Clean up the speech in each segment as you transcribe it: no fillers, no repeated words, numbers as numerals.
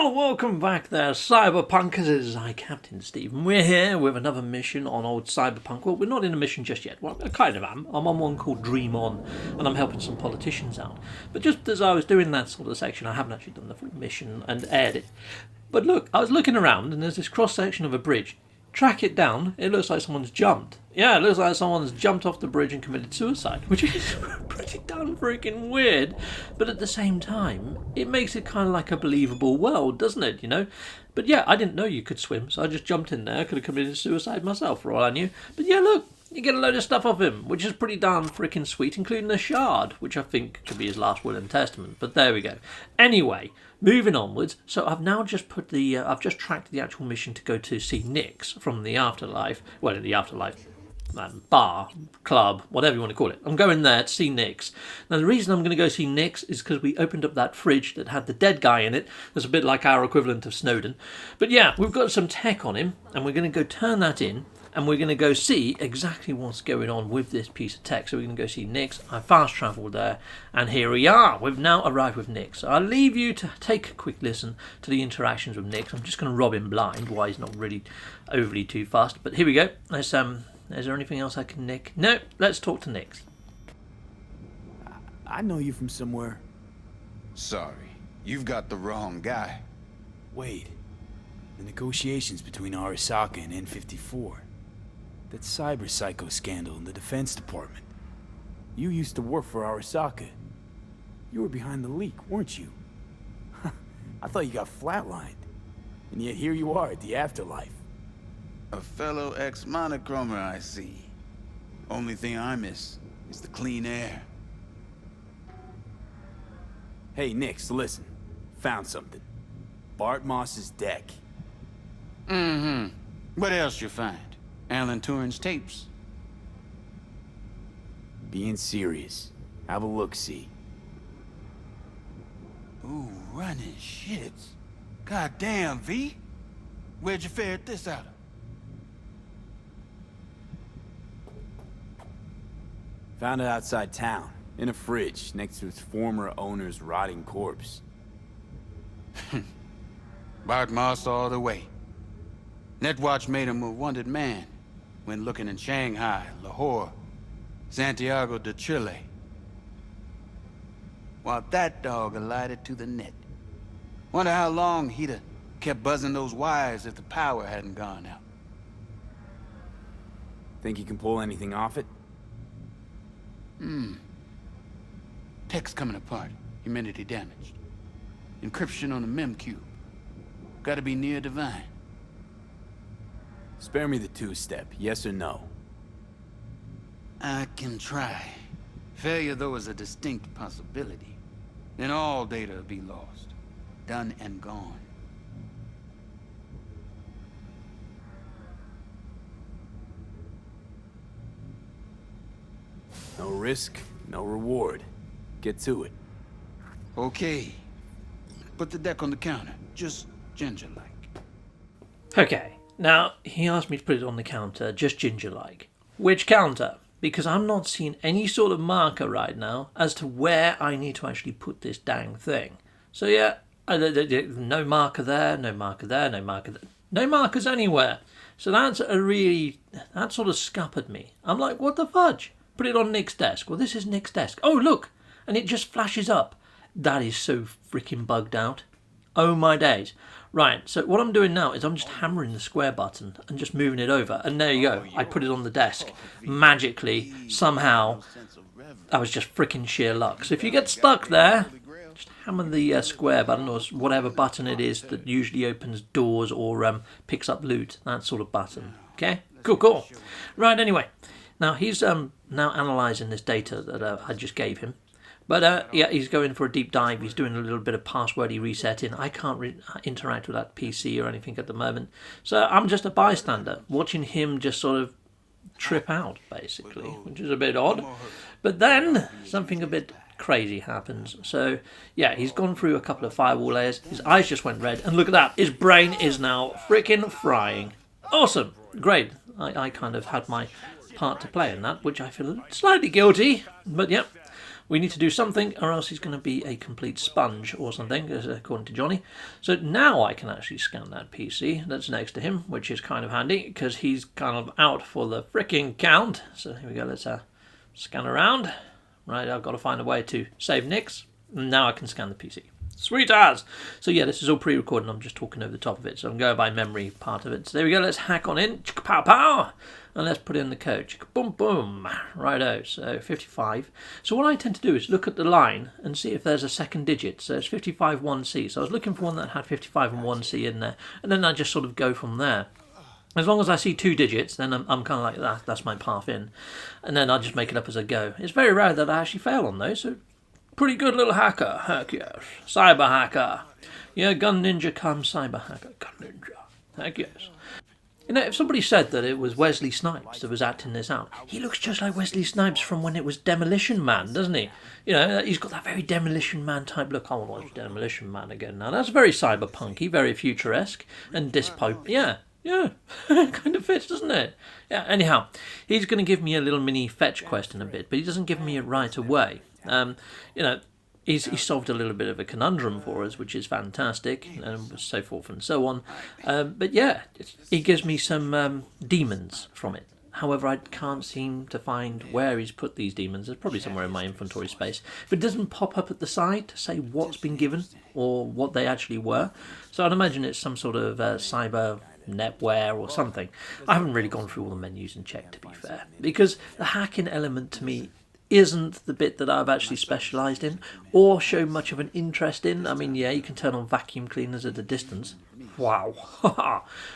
Well, welcome back there, Cyberpunkers. It is I, Captain Steve, and we're here with another mission on old Cyberpunk. Well, we're not in a mission just yet. Well, I kind of am. I'm on one called Dream On, and I'm helping some politicians out. But just as I was doing that sort of section, I haven't actually done the full mission and aired it. But look, I was looking around, and there's this cross-section of a bridge. Track it down, it looks like someone's jumped. Yeah, it looks like someone's jumped off the bridge and committed suicide, which is pretty damn freaking weird. But at the same time, it makes it kind of like a believable world, doesn't it, you know? But yeah, I didn't know you could swim, so I just jumped in there. I could have committed suicide myself for all I knew. But yeah, look, you get a load of stuff off him, which is pretty darn freaking sweet, including a shard, which I think could be his last will and testament. But there we go. Anyway, moving onwards. So I've now just put the, I've just tracked the actual mission to go to see Nix from the Afterlife. Well, in the Afterlife bar, club, whatever you want to call it. I'm going there to see Nix. Now, the reason I'm going to go see Nix is because we opened up that fridge that had the dead guy in it. That's a bit like our equivalent of Snowden. But yeah, we've got some tech on him, and we're going to go turn that in. And we're going to go see exactly what's going on with this piece of tech. So we're going to go see Nix. I fast travelled there, and here we are. We've now arrived with Nix. So I'll leave you to take a quick listen to the interactions with Nix. I'm just going to rob him blind. Why he's not really overly too fast. But here we go. Is there anything else I can nick? No, let's talk to Nix. I know you from somewhere. Sorry, you've got the wrong guy. Wait, the negotiations between Arasaka and N54. That cyber psycho scandal in the Defense Department. You used to work for Arasaka. You were behind the leak, weren't you? I thought you got flatlined. And yet here you are at the Afterlife. A fellow ex-monochromer, I see. Only thing I miss is the clean air. Hey, Nix, listen. Found something. Bart Moss's deck. Mm-hmm. What else you find? Alan Turing's tapes? Being serious. Have a look-see. Ooh, running shits. Goddamn, V. Where'd you ferret this out of? Found it outside town, in a fridge, next to its former owner's rotting corpse. Bart Moss all the way. Netwatch made him a wanted man when looking in Shanghai, Lahore, Santiago de Chile. While that dog alighted to the net. Wonder how long he'd have kept buzzing those wires if the power hadn't gone out. Think you can pull anything off it? Tech's coming apart. Humidity damaged. Encryption on the mem cube. Gotta be near divine. Spare me the two-step, yes or no? I can try. Failure, though, is a distinct possibility. Then all data will be lost. Done and gone. No risk, no reward. Get to it. Okay. Put the deck on the counter. Just ginger-like. Okay, now he asked me to put it on the counter, just ginger-like. Which counter? Because I'm not seeing any sort of marker right now as to where I need to actually put this dang thing. So yeah, no marker there, no marker there, no marker there. No markers anywhere. So that sort of scuppered me. I'm like, what the fudge? Put it on Nick's desk. Well, this is Nick's desk. Oh, look! And it just flashes up. That is so freaking bugged out. Oh my days. Right, so what I'm doing now is I'm just hammering the square button and just moving it over. And there you go. I put it on the desk. Magically, somehow, that was just freaking sheer luck. So if you get stuck there, just hammer the square button or whatever button it is that usually opens doors or picks up loot. That sort of button. Okay? Cool. Right, anyway. Now, he's now analysing this data that I just gave him. But, yeah, he's going for a deep dive. He's doing a little bit of passwordy resetting. I can't interact with that PC or anything at the moment. So I'm just a bystander, watching him just sort of trip out, basically, which is a bit odd. But then something a bit crazy happens. So, yeah, he's gone through a couple of firewall layers. His eyes just went red. And look at that. His brain is now freaking frying. Awesome. Great. I kind of had my part to play in that, which I feel slightly guilty. But, yeah. We need to do something or else he's going to be a complete sponge or something, according to Johnny. So now I can actually scan that PC that's next to him, which is kind of handy because he's kind of out for the fricking count. So here we go, let's scan around. Right, I've got to find a way to save Nick's. And now I can scan the PC. Sweet as! So yeah, this is all pre-recorded. I'm just talking over the top of it, so I'm going by memory part of it. So there we go, let's hack on in. Pow pow! And let's put in the code. Boom boom! Righto, so 55. So what I tend to do is look at the line and see if there's a second digit. So it's 55 1C. So I was looking for one that had 55 and 1C in there. And then I just sort of go from there. As long as I see 2 digits, then I'm kind of like, that's my path in. And then I'll just make it up as I go. It's very rare that I actually fail on those, so pretty good little hacker. Heck yes. Cyber hacker. Yeah, gun ninja comes cyber hacker. Gun ninja. Heck yes. You know, if somebody said that it was Wesley Snipes that was acting this out, he looks just like Wesley Snipes from when it was Demolition Man, doesn't he? You know, he's got that very Demolition Man type look. I want to watch Demolition Man again now. That's very cyberpunky, very futuresque, and dystopian. Yeah, kind of fits, doesn't it? Yeah, anyhow, he's going to give me a little mini fetch quest in a bit, but he doesn't give me it right away. You know, he's solved a little bit of a conundrum for us, which is fantastic, and so forth and so on. But yeah, he gives me some demons from it. However, I can't seem to find where he's put these demons. There's probably somewhere in my inventory space. But it doesn't pop up at the side to say what's been given or what they actually were. So I'd imagine it's some sort of cyber netware or something. I haven't really gone through all the menus and checked, to be fair, because the hacking element to me isn't the bit that I've actually specialised in or show much of an interest in. I mean, yeah, you can turn on vacuum cleaners at a distance. Wow.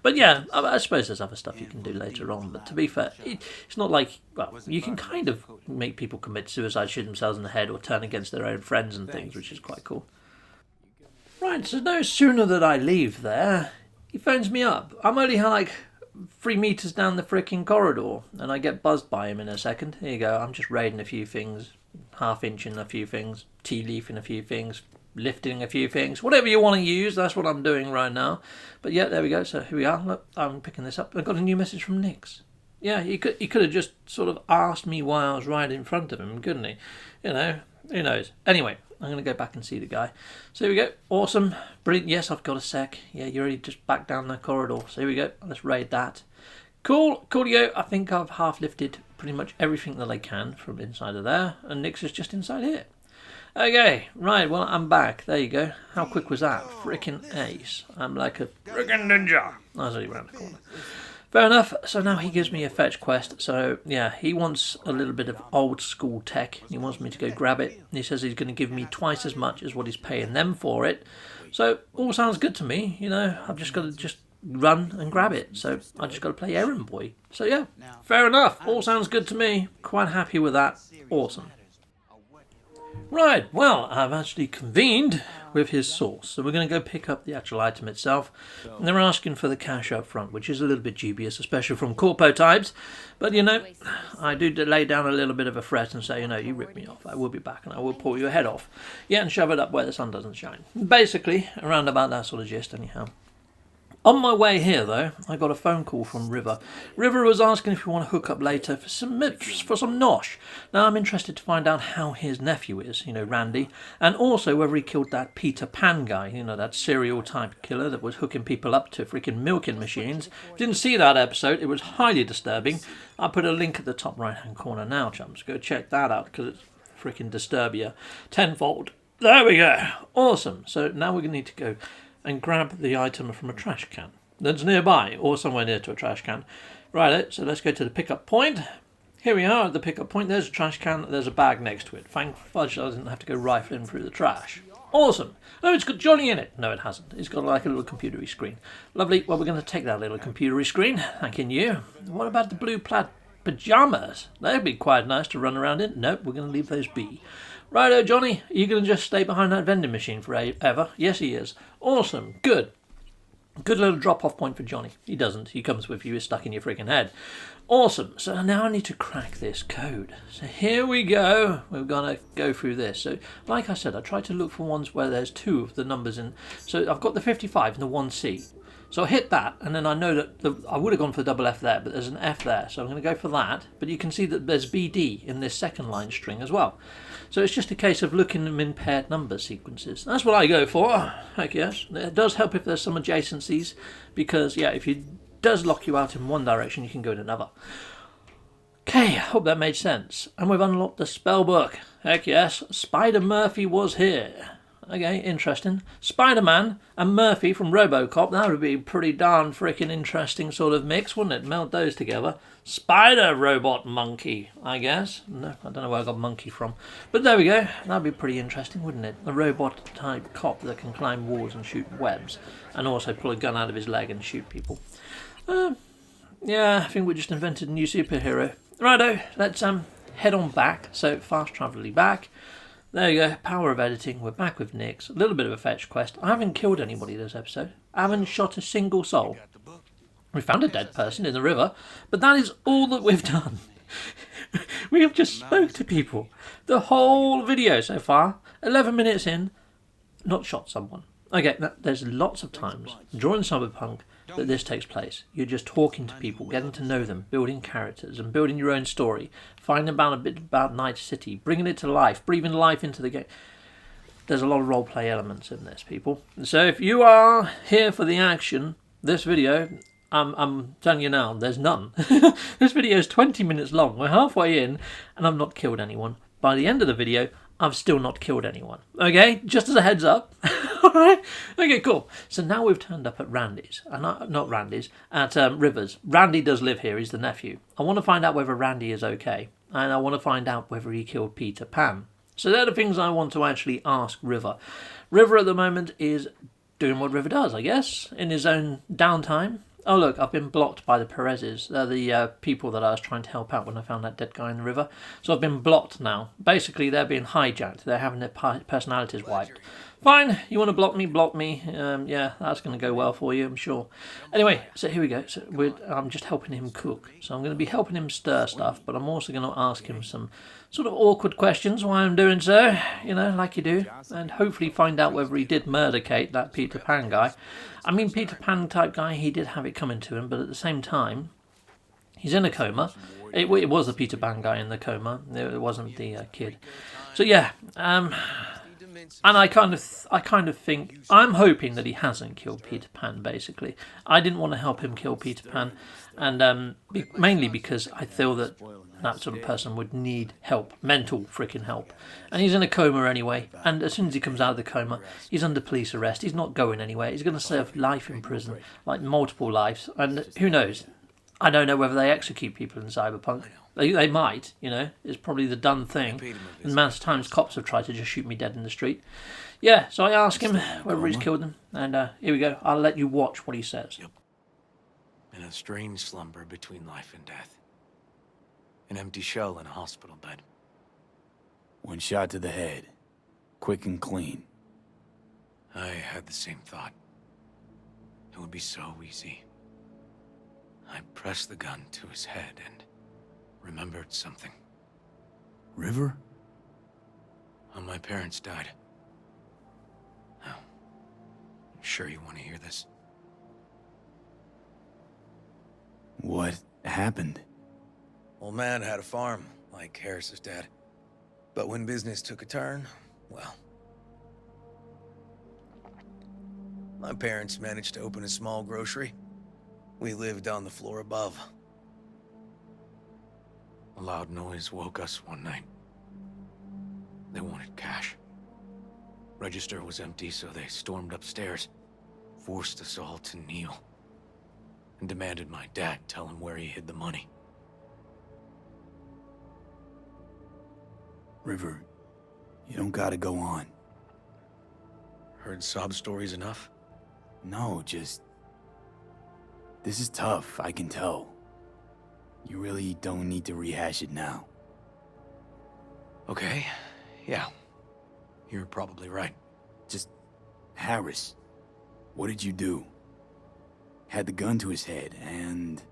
But yeah, I suppose there's other stuff you can do later on. But to be fair, it's not like, well, you can kind of make people commit suicide, shoot themselves in the head or turn against their own friends and things, which is quite cool. Right, so no sooner that I leave there, he phones me up. I'm only like 3 meters down the fricking corridor, and I get buzzed by him in a second. Here you go, I'm just raiding a few things, half-inching a few things, tea-leafing a few things, lifting a few things, whatever you want to use, that's what I'm doing right now. But yeah, there we go, so here we are. Look, I'm picking this up. I got a new message from Nix. Yeah, he could have just sort of asked me why I was right in front of him, couldn't he? You know, who knows? Anyway, I'm going to go back and see the guy. So here we go. Awesome. Brilliant. Yes, I've got a sec. Yeah, you're already just back down the corridor. So here we go. Let's raid that. Cool. Coolio. I think I've half lifted pretty much everything that I can from inside of there. And Nix is just inside here. Okay. Right. Well, I'm back. There you go. How quick was that? Frickin' ace. I'm like a frickin' ninja. I was only around the corner. Fair enough. So now he gives me a fetch quest. So yeah, he wants a little bit of old school tech. He wants me to go grab it. And he says he's going to give me twice as much as what he's paying them for it. So all sounds good to me. You know, I've just got to just run and grab it. So I just got to play errand boy. So yeah, fair enough. All sounds good to me. Quite happy with that. Awesome. Right, well, I've actually convened with his source, so we're going to go pick up the actual item itself, and they're asking for the cash up front, which is a little bit dubious, especially from corpo types, but you know, I do lay down a little bit of a threat and say, you know, you rip me off, I will be back and I will pull your head off, yeah, and shove it up where the sun doesn't shine. Basically, around about that sort of gist anyhow. On my way here, though, I got a phone call from River. River was asking if we want to hook up later for some nosh. Now, I'm interested to find out how his nephew is, you know, Randy, and also whether he killed that Peter Pan guy, you know, that serial-type killer that was hooking people up to freaking milking machines. Didn't see that episode. It was highly disturbing. I'll put a link at the top right-hand corner now, chums. Go check that out, because it's freaking disturbia tenfold. There we go. Awesome. So now we're going to need to go and grab the item from a trash can that's nearby, or somewhere near to a trash can. Right, so let's go to the pickup point. Here we are at the pickup point. There's a trash can, there's a bag next to it. Thank fudge I didn't have to go rifling through the trash. Awesome. Oh, it's got Johnny in it. No, it hasn't. It's got like a little computery screen. Lovely. Well, we're going to take that little computery screen. Thanking you. What about the blue plaid pyjamas? They'd be quite nice to run around in. Nope, we're going to leave those be. Righto, Johnny, are you going to just stay behind that vending machine forever? Yes, he is. Awesome. Good. Good little drop-off point for Johnny. He doesn't. He comes with you. He's stuck in your freaking head. Awesome. So now I need to crack this code. So here we go. We're going to go through this. So like I said, I tried to look for ones where there's 2 of the numbers in. So I've got the 55 and the 1C. So I hit that, and then I know that I would have gone for the double F there, but there's an F there. So I'm going to go for that. But you can see that there's BD in this second line string as well. So it's just a case of looking at them in paired number sequences. That's what I go for. Heck yes. It does help if there's some adjacencies, because yeah, if it does lock you out in one direction, you can go in another. Okay, I hope that made sense. And we've unlocked the spell book. Heck yes, Spider Murphy was here. Okay, interesting. Spider-Man and Murphy from RoboCop, that would be a pretty darn freaking interesting sort of mix, wouldn't it? Meld those together. Spider Robot Monkey, I guess. No, I don't know where I got monkey from. But there we go. That'd be pretty interesting, wouldn't it? A robot-type cop that can climb walls and shoot webs. And also pull a gun out of his leg and shoot people. Yeah, I think we just invented a new superhero. Righto, let's head on back. So, fast travel back. There you go, power of editing, we're back with Nix. A little bit of a fetch quest. I haven't killed anybody this episode. I haven't shot a single soul. We found a dead person in the river, but that is all that we've done. We have just spoke to people. The whole video so far, 11 minutes in, not shot someone. Okay, now, there's lots of times during Cyberpunk that this takes place. You're just talking to people, getting to know them, building characters and building your own story, finding out a bit about Night City, bringing it to life, breathing life into the game. There's a lot of roleplay elements in this, people. So if you are here for the action, this video, I'm telling you now, there's none. This video is 20 minutes long. We're halfway in and I've not killed anyone. By the end of the video, I've still not killed anyone. Okay, just as a heads up. Alright, okay, cool. So now we've turned up at Randy's, not Randy's, at Rivers. Randy does live here, he's the nephew. I want to find out whether Randy is okay, and I want to find out whether he killed Peter Pan. So they're the things I want to actually ask River. River at the moment is doing what River does, I guess, in his own downtime. Oh look, I've been blocked by the Perez's. They're the people that I was trying to help out when I found that dead guy in the river. So I've been blocked now. Basically, they're being hijacked. They're having their personalities wiped. Fine, you want to block me, block me. Yeah, that's going to go well for you, I'm sure. Anyway, so here we go. So I'm just helping him cook. So I'm going to be helping him stir stuff, but I'm also going to ask him some sort of awkward questions while I'm doing so, you know, like you do, and hopefully find out whether he did murder Kate, that Peter Pan guy. I mean, Peter Pan type guy, he did have it coming to him, but at the same time, he's in a coma. It was the Peter Pan guy in the coma. It wasn't the kid. So yeah, and I kind of think, I'm hoping that he hasn't killed Peter Pan, basically. I didn't want to help him kill Peter Pan, and mainly because I feel that that sort of person would need help, mental freaking help. And he's in a coma anyway, and as soon as he comes out of the coma, he's under police arrest. He's not going anywhere. He's going to serve life in prison, like multiple lives, and who knows? I don't know whether they execute people in Cyberpunk. They might, you know. It's probably the done thing. And the amount of times cops have tried to just shoot me dead in the street. Yeah, so I ask him whether he's killed them. And here we go. I'll let you watch what he says. Yep. In a strange slumber between life and death. An empty shell in a hospital bed. One shot to the head. Quick and clean. I had the same thought. It would be so easy. I pressed the gun to his head and remembered something. River? When my parents died. Oh, I'm sure you want to hear this. What happened? Old man had a farm, like Harris's dad. But when business took a turn, well... my parents managed to open a small grocery. We lived on the floor above. A loud noise woke us one night. They wanted cash. Register was empty, so they stormed upstairs, forced us all to kneel, and demanded my dad tell him where he hid the money. River, you don't gotta go on. Heard sob stories enough? No, just... This is tough, I can tell. You really don't need to rehash it now. Okay, yeah. You're probably right. Just... Harris, what did you do? Had the gun to his head, and...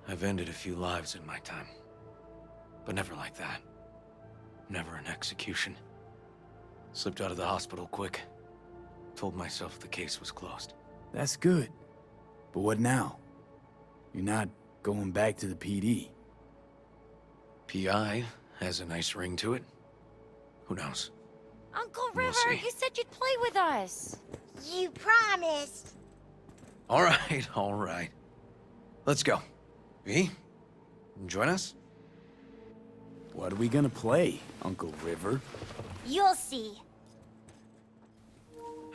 I've ended a few lives in my time. But never like that. Never an execution. Slipped out of the hospital quick. Told myself the case was closed. That's good. But what now? You're not going back to the PD. PI has a nice ring to it. Who knows? Uncle We'll River, see. you said you'd play with us. You promised. All right, all right. Let's go. V, join us? What are we gonna play, Uncle River? You'll see.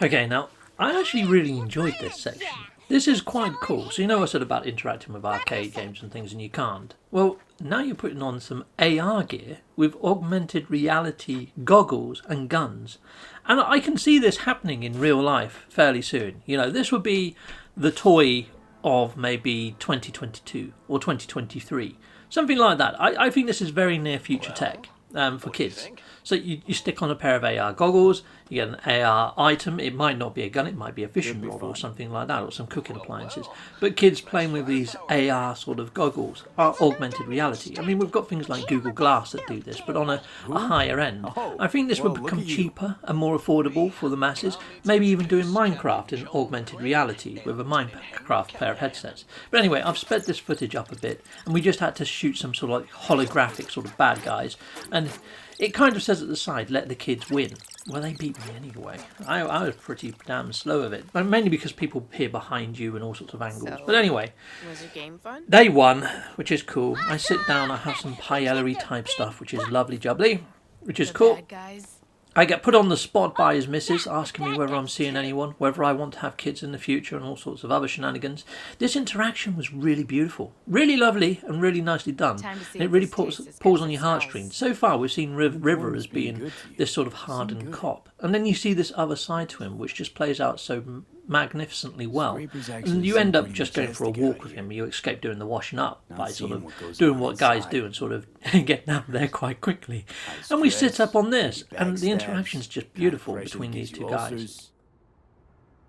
Okay, now, I actually really enjoyed this section. This is quite cool. So you know I said about interacting with arcade games and things and you can't? Well, now you're putting on some AR gear with augmented reality goggles and guns. And I can see this happening in real life fairly soon. You know, this would be the toy of maybe 2022 or 2023. Something like that. I think this is very near future tech for kids. So you stick on a pair of AR goggles, you get an AR item. It might not be a gun, it might be a fishing rod or something like that, or some cooking appliances. But kids playing with these AR sort of goggles are augmented reality. I mean, we've got things like Google Glass that do this, but on a higher end. I think this would become cheaper and more affordable for the masses. Maybe even doing Minecraft in augmented reality with a Minecraft pair of headsets. But anyway, I've sped this footage up a bit, and we just had to shoot some sort of like holographic sort of bad guys. And it kind of says at the side, let the kids win. Well, they beat me anyway. I was pretty damn slow of it. But mainly because people appear behind you and all sorts of angles. So, but anyway, was your game fun? they won, which is cool. I sit down, I have some paella-y type stuff, which is lovely jubbly, which is The cool. bad guys. I get put on the spot by his missus, asking me whether I'm seeing anyone, whether I want to have kids in the future, and all sorts of other shenanigans. This interaction was really beautiful, really lovely, and really nicely done. Time to see And it if really this pulls tastes as pulls good on as your it smells. heartstrings. So far, we've seen River as being good to you. this sort of hardened cop, and then you see this other side to him, which just plays out so magnificently well. Scrapers actually And you end up seem just pretty going for a majestic walk out with here. him. You escape doing the washing up Not by sort seeing of what goes doing on what guys inside. do and sort of get down there quite quickly. And we sit up on this, and the interaction's just beautiful between these two guys.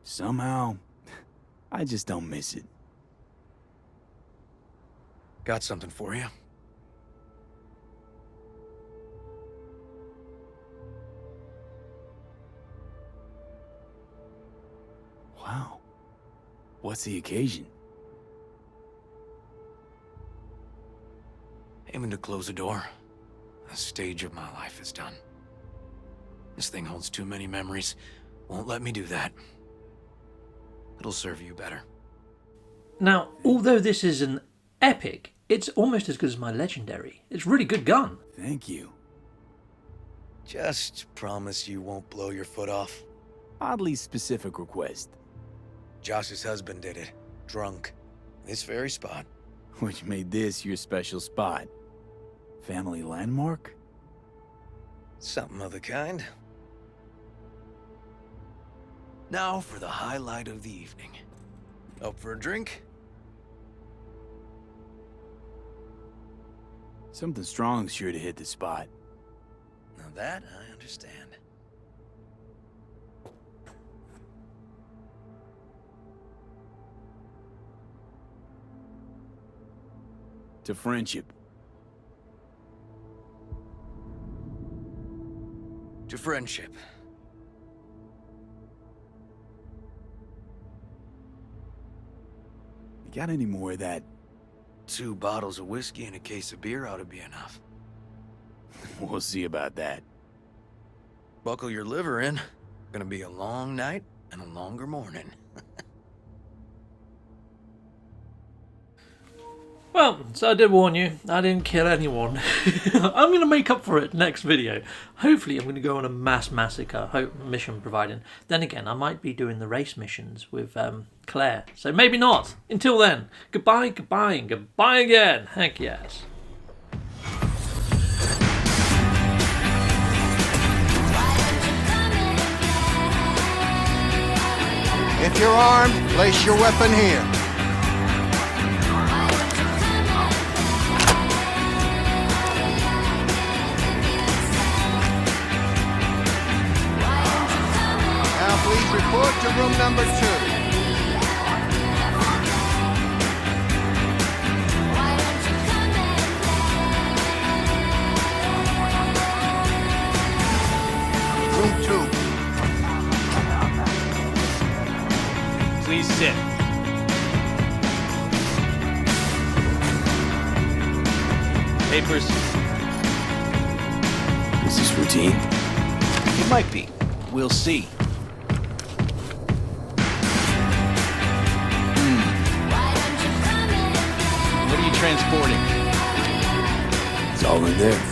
Somehow, I just don't miss it. Got something for you. Wow. What's the occasion? Aiming to close the door. A stage of my life is done. This thing holds too many memories. Won't let me do that. It'll serve you better. Now, although this is an epic, it's almost as good as my legendary. It's a really good gun. Thank you. Just promise you won't blow your foot off. Oddly specific request. Josh's husband did it, drunk. This very spot. Which made this your special spot. Family landmark? Something of the kind. Now for the highlight of the evening. Up for a drink? Something strong's sure to hit the spot. Now that I understand. To friendship. To friendship. You got any more of that? 2 bottles of whiskey and a case of beer ought to be enough. We'll see about that. Buckle your liver in. Gonna be a long night and a longer morning. Well, so I did warn you, I didn't kill anyone. I'm going to make up for it next video. Hopefully I'm going to go on a mass massacre mission providing. Then again, I might be doing the race missions with Claire. So maybe not. Until then, goodbye, goodbye, and goodbye again. Heck yes. If you're armed, place your weapon here. Now please report to room number 2. Room 2. Please sit. Papers. Is this routine? Might be. We'll see. What are you transporting? It's all in there.